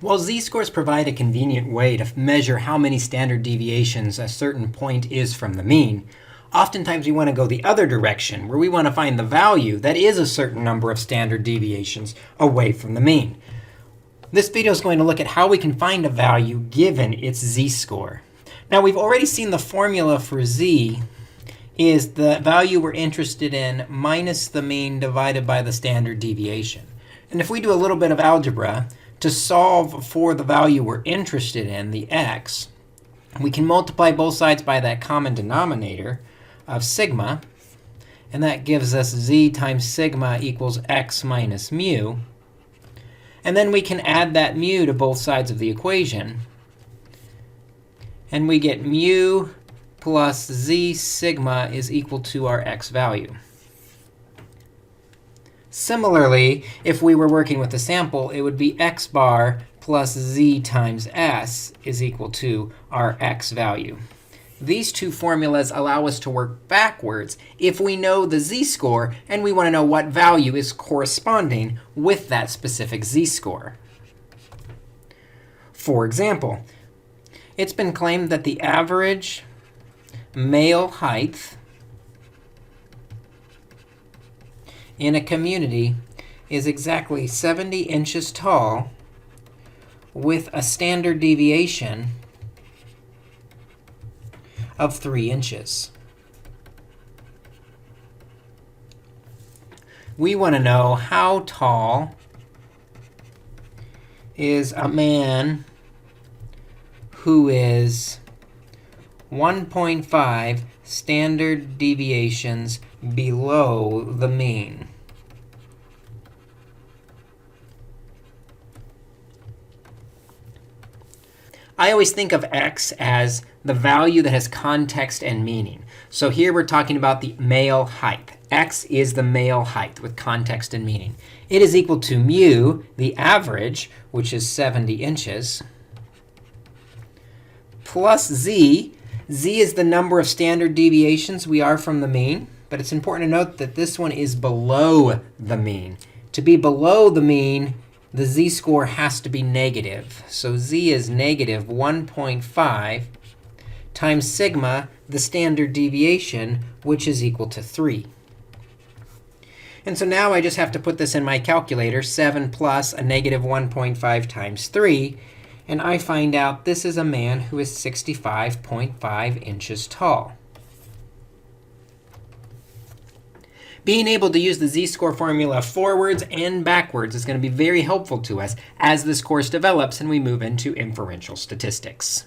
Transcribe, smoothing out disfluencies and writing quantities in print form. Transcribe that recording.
While z-scores provide a convenient way to measure how many standard deviations a certain point is from the mean, oftentimes we want to go the other direction, where we want to find the value that is a certain number of standard deviations away from the mean. This video is going to look at how we can find a value given its z-score. Now, we've already seen the formula for z is the value we're interested in minus the mean divided by the standard deviation. And if we do a little bit of algebra, to solve for the value we're interested in, the x, we can multiply both sides by that common denominator of sigma, and that gives us z times sigma equals x minus mu. And then we can add that mu to both sides of the equation, and we get mu plus z sigma is equal to our x value. Similarly, if we were working with a sample, it would be x bar plus z times s is equal to our x value. These two formulas allow us to work backwards if we know the z-score and we want to know what value is corresponding with that specific z-score. For example, it's been claimed that the average male height in a community is exactly 70 inches tall with a standard deviation of 3 inches. We want to know how tall is a man who is 1.5 standard deviations below the mean. I always think of x as the value that has context and meaning. So here we're talking about the male height. X is the male height with context and meaning. It is equal to mu, the average, which is 70 inches, plus z. Z is the number of standard deviations we are from the mean. But it's important to note that this one is below the mean. To be below the mean, the z-score has to be negative. So z is negative 1.5 times sigma, the standard deviation, which is equal to 3. And so now I just have to put this in my calculator, 7 plus a negative 1.5 times 3. And I find out this is a man who is 65.5 inches tall. Being able to use the z-score formula forwards and backwards is going to be very helpful to us as this course develops and we move into inferential statistics.